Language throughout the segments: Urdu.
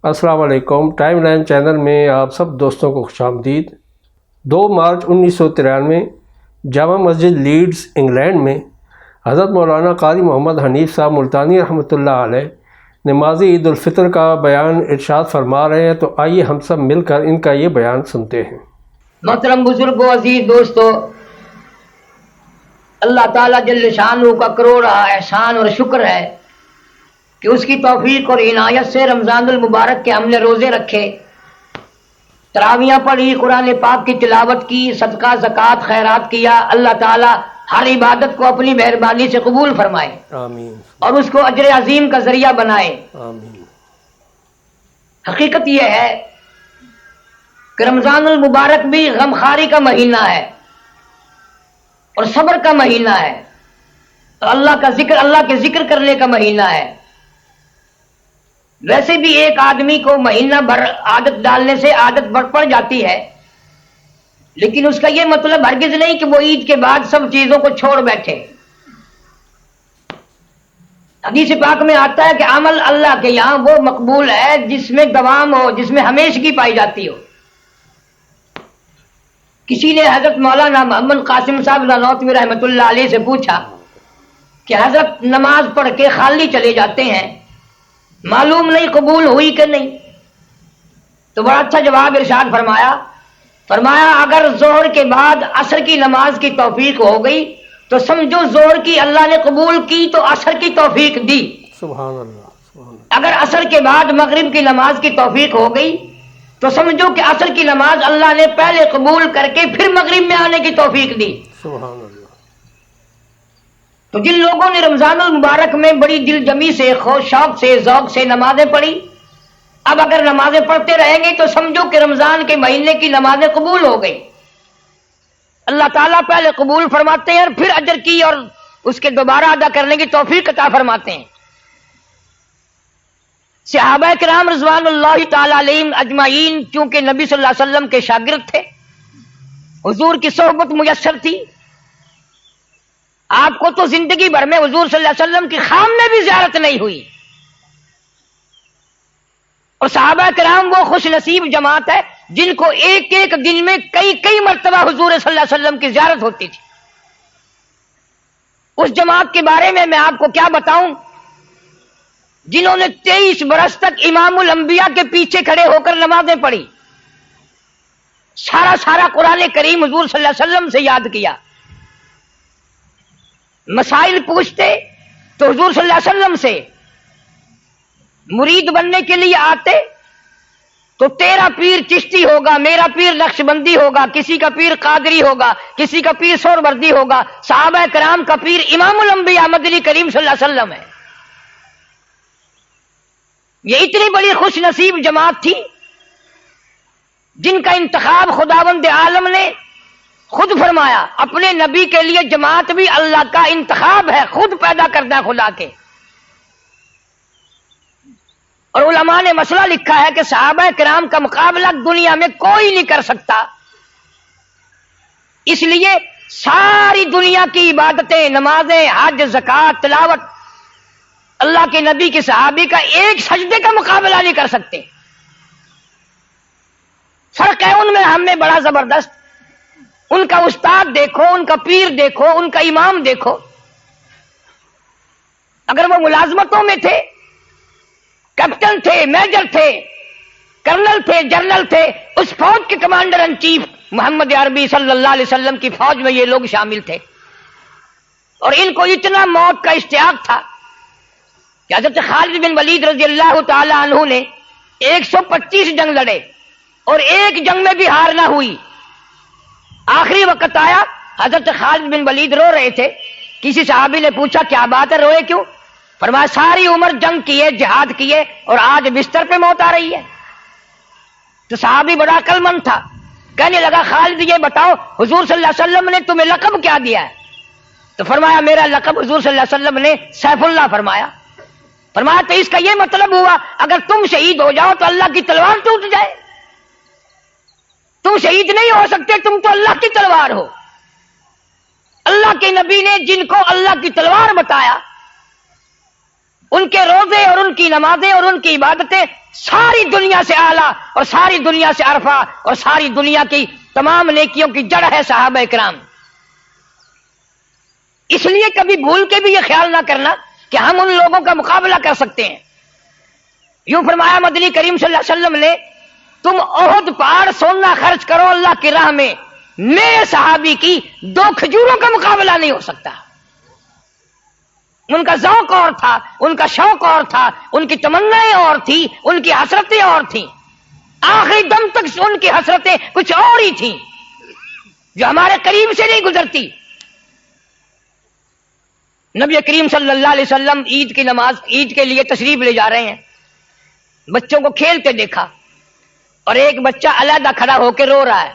السلام علیکم۔ ٹائم لائن چینل میں آپ سب دوستوں کو خوش آمدید۔ 2 مارچ 1993 جامع مسجد لیڈز انگلینڈ میں حضرت مولانا قاری محمد حنیف صاحب ملتانی رحمۃ اللہ علیہ نماز عید الفطر کا بیان ارشاد فرما رہے ہیں، تو آئیے ہم سب مل کر ان کا یہ بیان سنتے ہیں۔ محترم بزرگوں، عزیز دوستو، اللہ تعالیٰ جل شانہ کا کروڑ احسان اور شکر ہے کہ اس کی توفیق اور عنایت سے رمضان المبارک کے ہم نے روزے رکھے، تراویحاں پڑھی، قرآن پاک کی تلاوت کی، صدقہ زکوٰۃ خیرات کیا۔ اللہ تعالیٰ ہر عبادت کو اپنی مہربانی سے قبول فرمائے، آمین، اور اس کو اجر عظیم کا ذریعہ بنائے۔ آمین۔ حقیقت یہ ہے کہ رمضان المبارک بھی غمخواری کا مہینہ ہے اور صبر کا مہینہ ہے، اور اللہ کے ذکر کرنے کا مہینہ ہے۔ ویسے بھی ایک آدمی کو مہینہ بھر عادت ڈالنے سے عادت پڑ جاتی ہے، لیکن اس کا یہ مطلب ہرگز نہیں کہ وہ عید کے بعد سب چیزوں کو چھوڑ بیٹھے۔ حدیث پاک میں آتا ہے کہ عمل اللہ کے یہاں وہ مقبول ہے جس میں دوام ہو، جس میں ہمیشگی پائی جاتی ہو۔ کسی نے حضرت مولانا محمد قاسم صاحب نانوتوی رحمۃ اللہ علیہ سے پوچھا کہ حضرت نماز پڑھ کے خالی چلے جاتے ہیں، معلوم نہیں قبول ہوئی کہ نہیں؟ تو بڑا اچھا جواب ارشاد فرمایا اگر ظہر کے بعد عصر کی نماز کی توفیق ہو گئی تو سمجھو ظہر کی اللہ نے قبول کی تو عصر کی توفیق دی۔ سبحان اللہ، سبحان اللہ۔ اگر عصر کے بعد مغرب کی نماز کی توفیق ہو گئی تو سمجھو کہ عصر کی نماز اللہ نے پہلے قبول کر کے پھر مغرب میں آنے کی توفیق دی۔ سبحان اللہ۔ تو جن لوگوں نے رمضان المبارک میں بڑی دل جمی سے، شوق سے، ذوق سے نمازیں پڑھی، اب اگر نمازیں پڑھتے رہیں گے تو سمجھو کہ رمضان کے مہینے کی نمازیں قبول ہو گئی۔ اللہ تعالیٰ پہلے قبول فرماتے ہیں اور پھر اجر کی اور اس کے دوبارہ ادا کرنے کی توفیق عطا فرماتے ہیں۔ صحابہ کرام رضوان اللہ تعالی علیہم اجمعین چونکہ نبی صلی اللہ علیہ وسلم کے شاگرد تھے، حضور کی صحبت میسر تھی، آپ کو تو زندگی بھر میں حضور صلی اللہ علیہ وسلم کی خام میں بھی زیارت نہیں ہوئی، اور صحابہ کرام وہ خوش نصیب جماعت ہے جن کو ایک ایک دن میں کئی مرتبہ حضور صلی اللہ علیہ وسلم کی زیارت ہوتی تھی۔ اس جماعت کے بارے میں آپ کو کیا بتاؤں، جنہوں نے 23 برس تک امام الانبیاء کے پیچھے کھڑے ہو کر نمازیں پڑھی، سارا قرآن کریم حضور صلی اللہ علیہ وسلم سے یاد کیا، مسائل پوچھتے تو حضور صلی اللہ علیہ وسلم سے، مرید بننے کے لیے آتے تو تیرا پیر چشتی ہوگا، میرا پیر نقشبندی ہوگا، کسی کا پیر قادری ہوگا، کسی کا پیر سہروردی ہوگا، صحابہ کرام کا پیر امام الانبیاء مدنی کریم صلی اللہ علیہ وسلم ہے۔ یہ اتنی بڑی خوش نصیب جماعت تھی جن کا انتخاب خداوند عالم نے خود فرمایا۔ اپنے نبی کے لیے جماعت بھی اللہ کا انتخاب ہے، خود پیدا کرتا ہے خدا کے۔ اور علماء نے مسئلہ لکھا ہے کہ صحابہ کرام کا مقابلہ دنیا میں کوئی نہیں کر سکتا، اس لیے ساری دنیا کی عبادتیں، نمازیں، حج، زکوٰۃ، تلاوت اللہ کے نبی کے صحابی کا ایک سجدے کا مقابلہ نہیں کر سکتے۔ فرق ہے ان میں ہم میں بڑا زبردست۔ ان کا استاد دیکھو، ان کا پیر دیکھو، ان کا امام دیکھو، اگر وہ ملازمتوں میں تھے، کیپٹن تھے، میجر تھے، کرنل تھے، جنرل تھے، اس فوج کے کمانڈر ان چیف محمد عربی صلی اللہ علیہ وسلم کی فوج میں یہ لوگ شامل تھے، اور ان کو اتنا موت کا اشتیاق تھا کہ حضرت خالد بن ولید رضی اللہ تعالی عنہ نے 125 جنگ لڑے اور ایک جنگ میں بھی ہار نہ ہوئی۔ آخری وقت آیا، حضرت خالد بن ولید رو رہے تھے، کسی صحابی نے پوچھا کیا بات ہے، روئے کیوں؟ فرمایا ساری عمر جنگ کیے، جہاد کیے، اور آج بستر پہ موت آ رہی ہے۔ تو صحابی بڑا عقل مند تھا، کہنے لگا خالد یہ بتاؤ حضور صلی اللہ علیہ وسلم نے تمہیں لقب کیا دیا ہے؟ تو فرمایا میرا لقب حضور صلی اللہ علیہ وسلم نے سیف اللہ فرمایا۔ فرمایا تو اس کا یہ مطلب ہوا اگر تم شہید ہو جاؤ تو اللہ کی تلوار ٹوٹ جائے؟ تم شہید نہیں ہو سکتے، تم تو اللہ کی تلوار ہو۔ اللہ کے نبی نے جن کو اللہ کی تلوار بتایا ان کے روزے اور ان کی نمازیں اور ان کی عبادتیں ساری دنیا سے اعلیٰ اور ساری دنیا سے عرفہ اور ساری دنیا کی تمام نیکیوں کی جڑ ہے صحابہ کرام. اس لیے کبھی بھول کے بھی یہ خیال نہ کرنا کہ ہم ان لوگوں کا مقابلہ کر سکتے ہیں. یوں فرمایا مدنی کریم صلی اللہ علیہ وسلم نے، تم احد پہاڑ سونا خرچ کرو اللہ کی راہ میں، میرے صحابی کی 2 کھجوروں کا مقابلہ نہیں ہو سکتا. ان کا ذوق اور تھا، ان کا شوق اور تھا، ان کی تمنائیں اور تھی، ان کی حسرتیں اور تھیں. آخری دم تک ان کی حسرتیں کچھ اور ہی تھیں جو ہمارے قریب سے نہیں گزرتی. نبی کریم صلی اللہ علیہ وسلم عید کی نماز، عید کے لیے تشریف لے جا رہے ہیں. بچوں کو کھیلتے دیکھا اور ایک بچہ علیحدہ کھڑا ہو کے رو رہا ہے.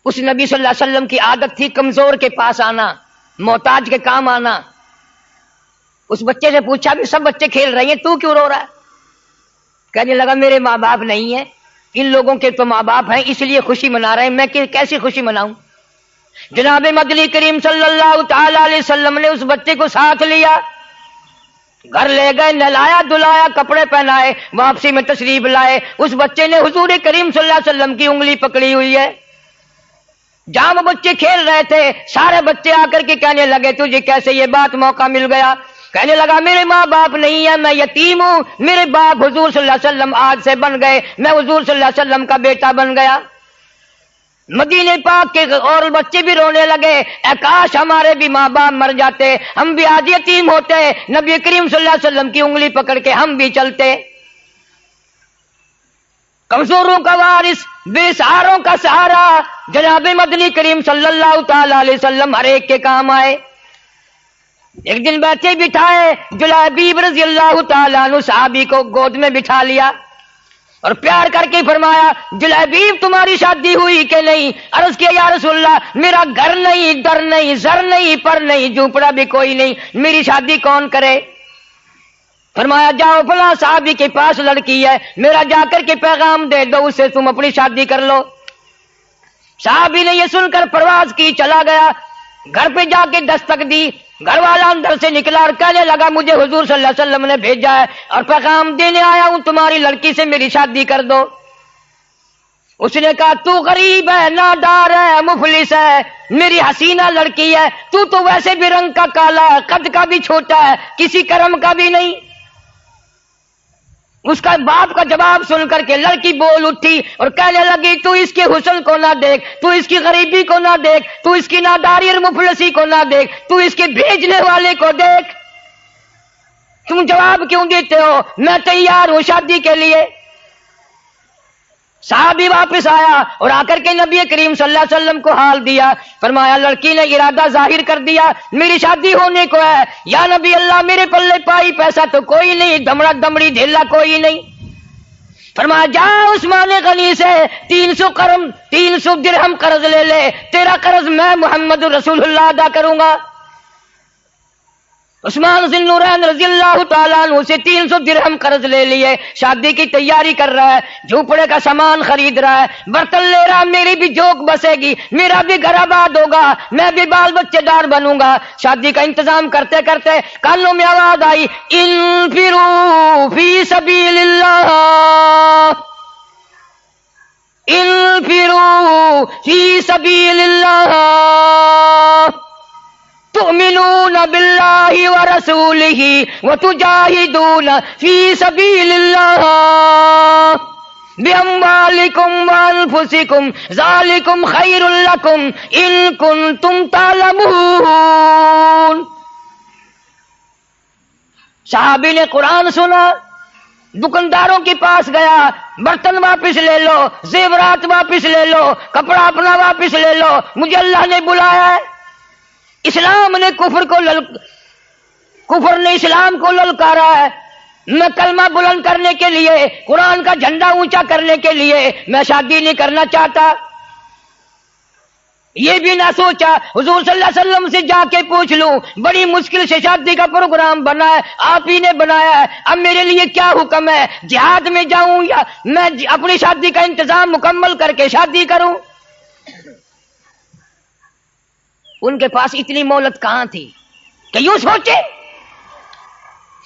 اس نبی صلی اللہ علیہ وسلم کی عادت تھی کمزور کے پاس آنا، محتاج کے کام آنا. اس بچے سے پوچھا بھی سب بچے کھیل رہے ہیں، تو کیوں رو رہا ہے؟ کہنے لگا میرے ماں باپ نہیں ہیں، ان لوگوں کے تو ماں باپ ہیں، اس لیے خوشی منا رہے ہیں، میں کیسی خوشی مناؤں؟ جناب مدنی کریم صلی اللہ تعالی علیہ وسلم نے اس بچے کو ساتھ لیا، گھر لے گئے، نہلایا دھلایا، کپڑے پہنائے، واپسی میں تشریف لائے. اس بچے نے حضور کریم صلی اللہ علیہ وسلم کی انگلی پکڑی ہوئی ہے. جہاں وہ بچے کھیل رہے تھے سارے بچے آ کر کے کہنے لگے تجھے کیسے یہ بات موقع مل گیا؟ کہنے لگا میرے ماں باپ نہیں ہیں، میں یتیم ہوں، میرے باپ حضور صلی اللہ علیہ وسلم آج سے بن گئے، میں حضور صلی اللہ علیہ وسلم کا بیٹا بن گیا. مدینے پاک کے اور بچے بھی رونے لگے، اے کاش ہمارے بھی ماں باپ مر جاتے، ہم بھی آج یتیم ہوتے، نبی کریم صلی اللہ علیہ وسلم کی انگلی پکڑ کے ہم بھی چلتے. کمزوروں کا وارث، بے سہاروں کا سہارا، جناب مدنی کریم صلی اللہ تعالی علیہ وسلم ہر ایک کے کام آئے. ایک دن بیٹھے بٹھائے جلیبیب رضی اللہ تعالیٰ عنہ صحابی کو گود میں بٹھا لیا اور پیار کر کے فرمایا جلیبیب تمہاری شادی ہوئی کہ نہیں؟ عرض کیا یا رسول اللہ میرا گھر نہیں، در نہیں، زر نہیں، پر نہیں، جھونپڑا بھی کوئی نہیں، میری شادی کون کرے؟ فرمایا جاؤ فلاں صحابی کے پاس لڑکی ہے، میرا جا کر کے پیغام دے دو، اس سے تم اپنی شادی کر لو. صحابی نے یہ سن کر پرواز کی، چلا گیا. گھر پہ جا کے دستک دی، گھر والا اندر سے نکلا اور کہنے لگا مجھے حضور صلی اللہ علیہ وسلم نے بھیجا ہے اور پیغام دینے آیا ہوں تمہاری لڑکی سے میری شادی کر دو. اس نے کہا تو غریب ہے، نادار ہے، مفلس ہے، میری حسینہ لڑکی ہے، تو ویسے بھی رنگ کا کالا ہے، قد کا بھی چھوٹا ہے، کسی کرم کا بھی نہیں. اس کا باپ کا جواب سن کر کے لڑکی بول اٹھی اور کہنے لگی تو اس کے حسن کو نہ دیکھ، تو اس کی غریبی کو نہ دیکھ، تو اس کی ناداری اور مفلسی کو نہ دیکھ، تو اس کے بھیجنے والے کو دیکھ. تم جواب کیوں دیتے ہو؟ میں تیار ہوں شادی کے لیے. صحابی واپس آیا اور آ کر کے نبی کریم صلی اللہ علیہ وسلم کو حال دیا. فرمایا لڑکی نے ارادہ ظاہر کر دیا میری شادی ہونے کو ہے. یا نبی اللہ میرے پلے پائی پیسہ تو کوئی نہیں، دمڑا دمڑی ڈھیلا کوئی نہیں. فرمایا جا عثمان غنی سے 300 درہم قرض لے لے، تیرا قرض میں محمد رسول اللہ ادا کروں گا. عثمان ذی النورین رضی اللہ تعالیٰ عنہ سے 300 درہم قرض لے لیے، شادی کی تیاری کر رہا ہے، جھوپڑے کا سامان خرید رہا ہے، برتن لے رہا، میری بھی جوک بسے گی، میرا بھی گھر آباد ہوگا، میں بھی بال بچے دار بنوں گا. شادی کا انتظام کرتے کرتے کانوں میں آواز آئی انفروا فی سبیل اللہ، انفروا فی سبیل اللہ تؤمنون باللہ ورسولہ وتجاہدون فی سبیل اللہ باموالکم وانفسکم ذالکم خیر لکم ان کنتم تعلمون. صحابی نے قرآن سنا، دکانداروں کے پاس گیا، برتن واپس لے لو، زیورات واپس لے لو، کپڑا اپنا واپس لے لو، مجھے اللہ نے بلایا ہے. اسلام نے کفر نے اسلام کو للکارا ہے. میں کلمہ بلند کرنے کے لیے، قرآن کا جھنڈا اونچا کرنے کے لیے میں شادی نہیں کرنا چاہتا. یہ بھی نہ سوچا حضور صلی اللہ علیہ وسلم سے جا کے پوچھ لوں، بڑی مشکل سے شادی کا پروگرام بنا ہے، آپ ہی نے بنایا ہے، اب میرے لیے کیا حکم ہے؟ جہاد میں جاؤں یا میں اپنی شادی کا انتظام مکمل کر کے شادی کروں؟ ان کے پاس اتنی مہلت کہاں تھی کہ یوں سوچے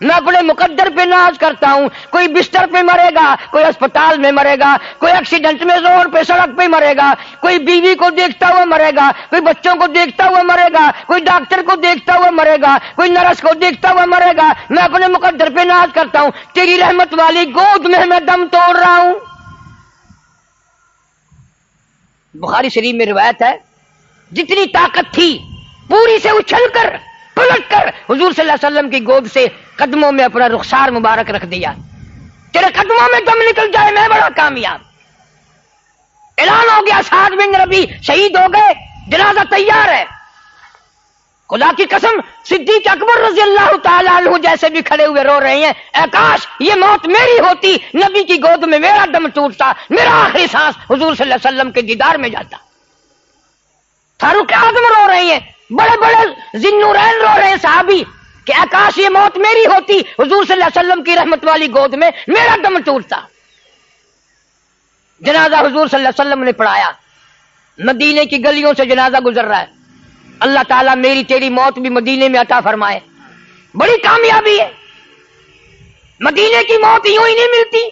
میں اپنے مقدر پہ ناز کرتا ہوں. کوئی بستر پہ مرے گا, کوئی اسپتال میں مرے گا, کوئی ایکسیڈنٹ میں روڈ پہ سڑک پہ مرے گا, کوئی بیوی کو دیکھتا ہوا مرے گا, کوئی بچوں کو دیکھتا ہوا مرے گا, کوئی ڈاکٹر کو دیکھتا ہوا مرے گا, کوئی نرس کو دیکھتا ہوا مرے گا. میں اپنے مقدر پہ ناز کرتا ہوں. تیری رحمت والی گود میں دم توڑ رہا ہوں. بخاری شریف میں روایت ہے, جتنی طاقت تھی پوری سے اچھل کر پلٹ کر حضور صلی اللہ علیہ وسلم کی گود سے قدموں میں اپنا رخسار مبارک رکھ دیا. تیرے قدموں میں دم نکل جائے میں بڑا کامیاب. اعلان ہو گیا سعد بن ربی شہید ہو گئے, جنازہ تیار ہے. خدا کی قسم صدیق اکبر رضی اللہ تعالیٰ عنہ جیسے بھی کھڑے ہوئے رو رہے ہیں, اے کاش یہ موت میری ہوتی, نبی کی گود میں میرا دم ٹوٹتا, میرا آخری سانس حضور صلی اللہ علیہ وسلم کے دیدار میں جاتا. فاروق اعظم رو رہے ہیں, بڑے بڑے ذی-النورین رو رہے ہیں صحابی کہ اے کاش یہ موت میری ہوتی, حضور صلی اللہ علیہ وسلم کی رحمت والی گود میں میرا دم ٹوٹتا. جنازہ حضور صلی اللہ علیہ وسلم نے پڑھایا. مدینے کی گلیوں سے جنازہ گزر رہا ہے. اللہ تعالیٰ میری تیری موت بھی مدینے میں عطا فرمائے. بڑی کامیابی ہے. مدینے کی موت یوں ہی نہیں ملتی.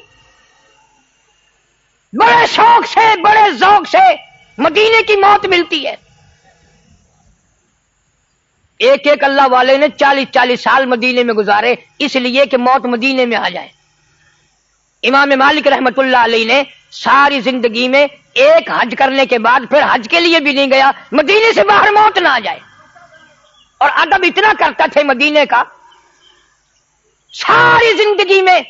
بڑے شوق سے, بڑے ذوق سے مدینے کی موت ملتی ہے. ایک ایک اللہ والے نے 40 سال مدینے میں گزارے اس لیے کہ موت مدینے میں آ جائے. امام مالک رحمت اللہ علیہ نے ساری زندگی میں ایک حج کرنے کے بعد پھر حج کے لیے بھی نہیں گیا, مدینے سے باہر موت نہ آ جائے. اور ادب اتنا کرتا تھے مدینے کا, ساری زندگی میں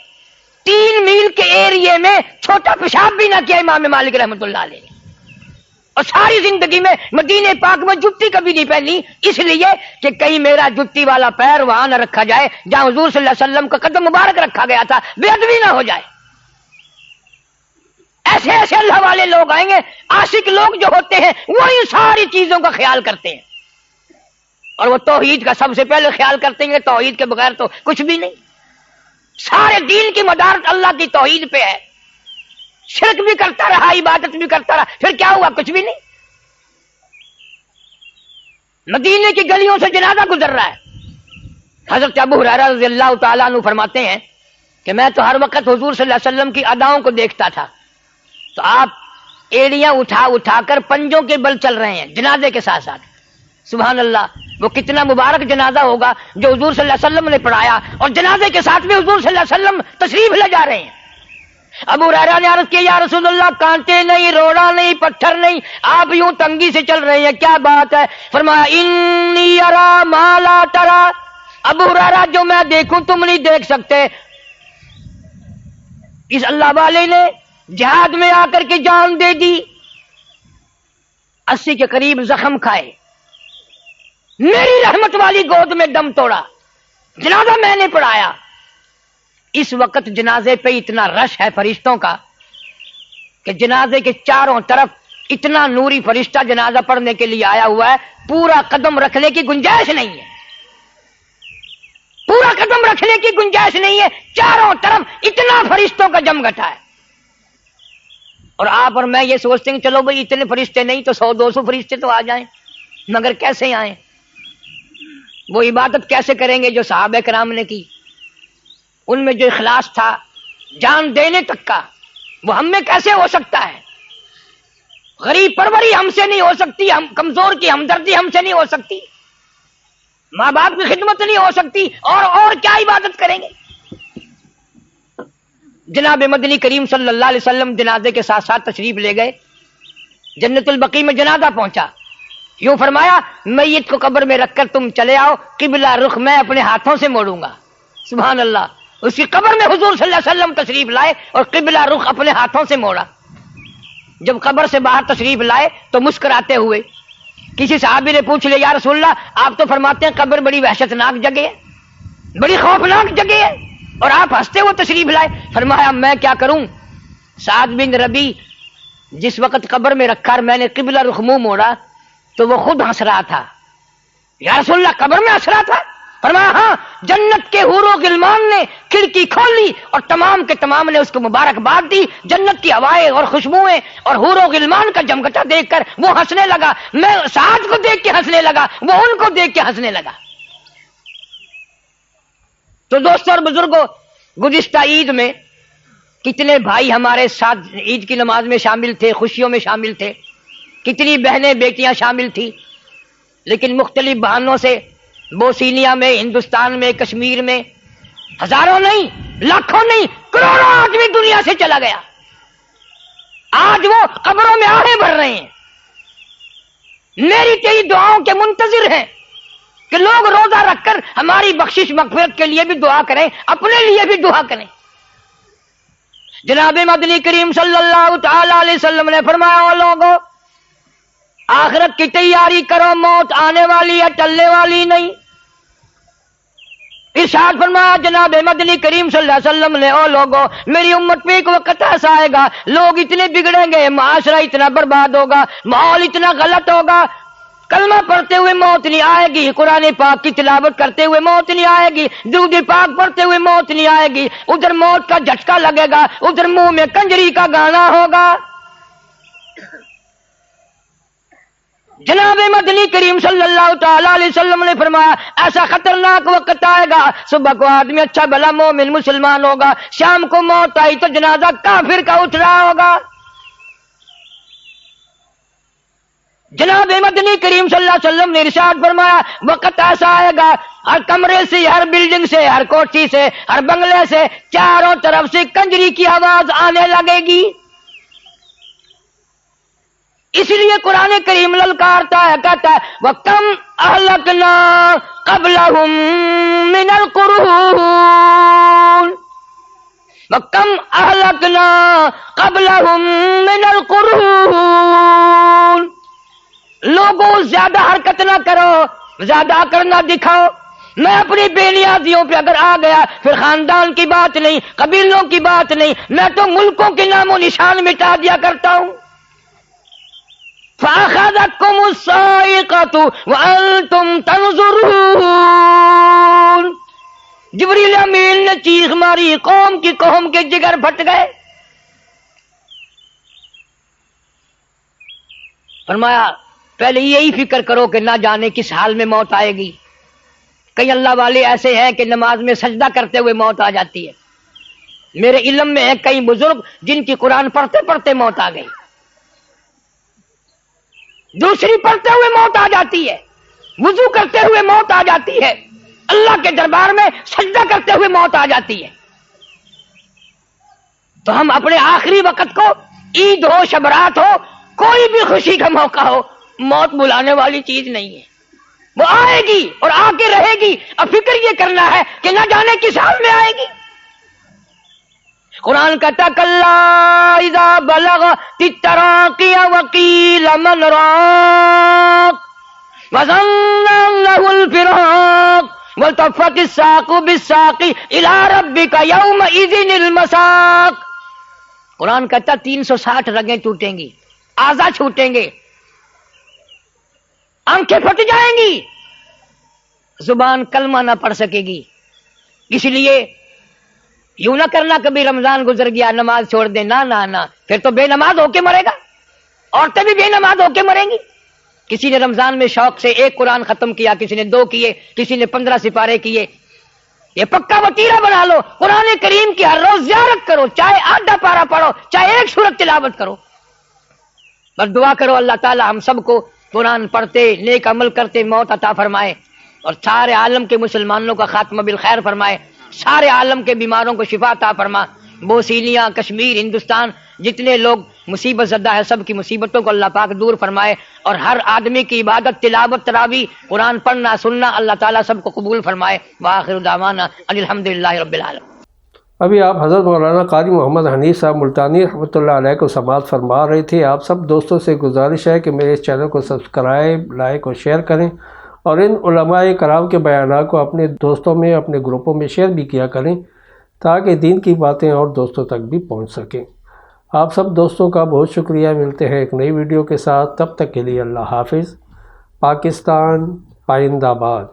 3 میل کے ایریے میں چھوٹا پیشاب بھی نہ کیا امام مالک رحمت اللہ علیہ نے. اور ساری زندگی میں مدینے پاک میں جتی کبھی نہیں پہنی, اس لیے کہ کہیں میرا جتی والا پیر وہاں نہ رکھا جائے جہاں حضور صلی اللہ علیہ وسلم کا قدم مبارک رکھا گیا تھا, بے ادبی نہ ہو جائے. ایسے ایسے اللہ والے لوگ آئیں گے, عاشق لوگ جو ہوتے ہیں وہ ان ساری چیزوں کا خیال کرتے ہیں. اور وہ توحید کا سب سے پہلے خیال کرتے ہیں, توحید کے بغیر تو کچھ بھی نہیں. سارے دین کی مدارت اللہ کی توحید پہ ہے. شرک بھی کرتا رہا, عبادت بھی کرتا رہا, پھر کیا ہوا؟ کچھ بھی نہیں. مدینے کی گلیوں سے جنازہ گزر رہا ہے. حضرت ابو ہریرہ رضی اللہ تعالیٰ عنہ فرماتے ہیں کہ میں تو ہر وقت حضور صلی اللہ علیہ وسلم کی اداؤں کو دیکھتا تھا, تو آپ ایڑیاں اٹھا اٹھا کر پنجوں کے بل چل رہے ہیں جنازے کے ساتھ ساتھ. سبحان اللہ, وہ کتنا مبارک جنازہ ہوگا جو حضور صلی اللہ علیہ وسلم نے پڑھایا, اور جنازے کے ساتھ میں حضور صلی اللہ علیہ وسلم تشریف لے جا رہے ہیں. ابو ہریرہ نے عرض کیا, یا رسول اللہ, کانٹے نہیں, روڑا نہیں, پتھر نہیں, آپ یوں تنگی سے چل رہے ہیں, کیا بات ہے؟ فرمایا, انی ارا ما لا ترا. ابو ہریرہ, جو میں دیکھوں تم نہیں دیکھ سکتے. اس اللہ والے نے جہاد میں آ کر کے جان دے دی, 80 کے قریب زخم کھائے, میری رحمت والی گود میں دم توڑا, جنازہ میں نے پڑھایا. اس وقت جنازے پہ اتنا رش ہے فرشتوں کا کہ جنازے کے چاروں طرف اتنا نوری فرشتہ جنازہ پڑھنے کے لیے آیا ہوا ہے, پورا قدم رکھنے کی گنجائش نہیں ہے. پورا قدم رکھنے کی گنجائش نہیں ہے, چاروں طرف اتنا فرشتوں کا جم گٹا ہے. اور آپ اور میں یہ سوچتے ہیں چلو بھائی اتنے فرشتے نہیں تو 100-200 فرشتے تو آ جائیں, مگر کیسے آئیں؟ وہ عبادت کیسے کریں گے جو صحابہ کرام نے کی؟ ان میں جو اخلاص تھا جان دینے تک کا, وہ ہم میں کیسے ہو سکتا ہے؟ غریب پروری ہم سے نہیں ہو سکتی, ہم کمزور کی ہمدردی ہم سے نہیں ہو سکتی, ماں باپ کی خدمت نہیں ہو سکتی, اور کیا عبادت کریں گے؟ جناب مدنی کریم صلی اللہ علیہ وسلم جنازے کے ساتھ ساتھ تشریف لے گئے. جنت البقیع میں جنازہ پہنچا, یوں فرمایا, میت کو قبر میں رکھ کر تم چلے آؤ, قبلہ رخ میں اپنے ہاتھوں سے موڑوں گا. سبحان اللہ, اس کی قبر میں حضور صلی اللہ علیہ وسلم تشریف لائے اور قبلہ رخ اپنے ہاتھوں سے موڑا. جب قبر سے باہر تشریف لائے تو مسکراتے ہوئے کسی صحابی نے پوچھ لیا, یا رسول اللہ, آپ تو فرماتے ہیں قبر بڑی وحشتناک جگہ ہے, بڑی خوفناک جگہ ہے, اور آپ ہنستے ہوئے تشریف لائے. فرمایا, میں کیا کروں, سعد بن ربی جس وقت قبر میں رکھا اور میں نے قبلہ رخ منہ موڑا تو وہ خود ہنس رہا تھا. یا رسول اللہ, قبر میں ہنس رہا تھا؟ فرمایا, ہاں, جنت کے حور و غلمان نے کھڑکی کھولی اور تمام کے تمام نے اس کو مبارکباد دی. جنت کی ہوائیں اور خوشبوئیں اور حور و غلمان کا جمگٹا دیکھ کر وہ ہنسنے لگا, میں سعد کو دیکھ کے ہنسنے لگا, وہ ان کو دیکھ کے ہنسنے لگا. تو دوستوں اور بزرگوں، گزشتہ عید میں کتنے بھائی ہمارے ساتھ عید کی نماز میں شامل تھے، خوشیوں میں شامل تھے، کتنی بہنیں بیٹیاں شامل تھیں، لیکن مختلف بہانوں سے بوسینیا میں، ہندوستان میں، کشمیر میں ہزاروں نہیں، لاکھوں نہیں، کروڑوں آدمی دنیا سے چلا گیا۔ آج وہ قبروں میں آہیں بھر رہے ہیں، میری تیری دعاؤں کے منتظر ہیں کہ لوگ روزہ رکھ کر ہماری بخشش مغفرت کے لیے بھی دعا کریں، اپنے لیے بھی دعا کریں۔ جناب مدنی کریم صلی اللہ تعالی علیہ وسلم نے فرمایا، او لوگوں، آخرت کی تیاری کرو، موت آنے والی ہے، ٹلنے والی نہیں۔ ارشاد فرمایا جناب مدنی کریم صلی اللہ علیہ وسلم نے، او لوگوں، میری امت پہ ایک وقت ایسا آئے گا، لوگ اتنے بگڑیں گے، معاشرہ اتنا برباد ہوگا، ماحول اتنا غلط ہوگا، کلمہ پڑھتے ہوئے موت نہیں آئے گی، قرآن پاک کی تلاوت کرتے ہوئے موت نہیں آئے گی، درود پاک پڑھتے ہوئے موت نہیں آئے گی، ادھر موت کا جھٹکا لگے گا، ادھر منہ میں کنجری کا گانا ہوگا۔ جناب مدنی کریم صلی اللہ تعالی علیہ وسلم نے فرمایا، ایسا خطرناک وقت آئے گا، صبح کو آدمی اچھا بھلا مومن مسلمان ہوگا، شام کو موت آئی تو جنازہ کافر کا اٹھ رہا ہوگا۔ جناب مدنی کریم صلی اللہ علیہ وسلم نے ارشاد فرمایا، وقت ایسا آئے گا، ہر کمرے سے، ہر بلڈنگ سے، ہر کوٹھی سے، ہر بنگلے سے، چاروں طرف سے کنجری کی آواز آنے لگے گی۔ اس لیے قرآن کریم للکارتا ہے، کہتا ہے وَكَمْ أَهْلَكْنَا قَبْلَهُمْ مِنَ الْقُرُونِ وَكَمْ أَهْلَكْنَا قَبْلَهُمْ مِنَ الْقُرُونِ۔ لوگوں زیادہ حرکت نہ کرو، زیادہ کرنا دکھاؤ، میں اپنی بے نیازیوں پہ اگر آ گیا پھر خاندان کی بات نہیں، قبیلوں کی بات نہیں، میں تو ملکوں کے نام و نشان مٹا دیا کرتا ہوں۔ فَأَخَذَتْكُمُ الصَّاعِقَةُ وَأَنْتُمْ تَنْظُرُونَ۔ جبریل امین نے چیخ ماری، قوم کی قوم کے جگر پھٹ گئے۔ فرمایا پہلے یہی فکر کرو کہ نہ جانے کس حال میں موت آئے گی۔ کئی اللہ والے ایسے ہیں کہ نماز میں سجدہ کرتے ہوئے موت آ جاتی ہے۔ میرے علم میں ہے کئی بزرگ جن کی قرآن پڑھتے پڑھتے موت آ گئی، دوسری پڑھتے ہوئے موت آ جاتی ہے، وضو کرتے ہوئے موت آ جاتی ہے، اللہ کے دربار میں سجدہ کرتے ہوئے موت آ جاتی ہے۔ تو ہم اپنے آخری وقت کو، عید ہو، شبرات ہو، کوئی بھی خوشی کا موقع ہو، موت بلانے والی چیز نہیں ہے، وہ آئے گی اور آ کے رہے گی۔ اب فکر یہ کرنا ہے کہ نہ جانے کس حال میں آئے گی۔ قرآن کہتا کلا اذا بلغت التراقی وقیل من راق وظن انه الفراق والتفت الساق بالساق الى ربك يومئذ المساق۔ قرآن کہتا 360 رگیں ٹوٹیں گی، اعضاء چھوٹیں گے، آنکھیں پھٹ جائیں گی، زبان کلمہ نہ پڑھ سکے گی۔ اس لیے یوں نہ کرنا کبھی رمضان گزر گیا نماز چھوڑ دے، نہ نہ نہ، پھر تو بے نماز ہو کے مرے گا، عورتیں بھی بے نماز ہو کے مریں گی۔ کسی نے رمضان میں شوق سے 1 قرآن ختم کیا، کسی نے 2 کیے، کسی نے 15 سپارے کیے۔ یہ پکا وتیرہ بنا لو، قرآن کریم کی ہر روز زیارت کرو، چاہے آدھا پارہ پڑھو، چاہے 1 سورت تلاوت کرو، بس دعا کرو اللہ تعالی ہم سب کو قرآن پڑھتے، نیک عمل کرتے موت عطا فرمائے، اور سارے عالم کے مسلمانوں کا خاتمہ بالخیر فرمائے، سارے عالم کے بیماروں کو شفا عطا فرما۔ بوسینیا، کشمیر، ہندوستان جتنے لوگ مصیبت زدہ ہے، سب کی مصیبتوں کو اللہ پاک دور فرمائے، اور ہر آدمی کی عبادت، تلاوت، تراویح، قرآن پڑھنا، سننا اللہ تعالیٰ سب کو قبول فرمائے۔ وآخر دعوانا ان الحمدللہ رب العالمین۔ ابھی آپ حضرت مولانا قاری محمد حنیف صاحب ملتانی رحمۃ اللہ علیہ کو سماعت فرما رہے تھے۔ آپ سب دوستوں سے گزارش ہے کہ میرے اس چینل کو سبسکرائب، لائک اور شیئر کریں، اور ان علماء کرام کے بیانات کو اپنے دوستوں میں، اپنے گروپوں میں شیئر بھی کیا کریں تاکہ دین کی باتیں اور دوستوں تک بھی پہنچ سکیں۔ آپ سب دوستوں کا بہت شکریہ۔ ملتے ہیں ایک نئی ویڈیو کے ساتھ، تب تک کے لیے اللہ حافظ۔ پاکستان پائندہ باد۔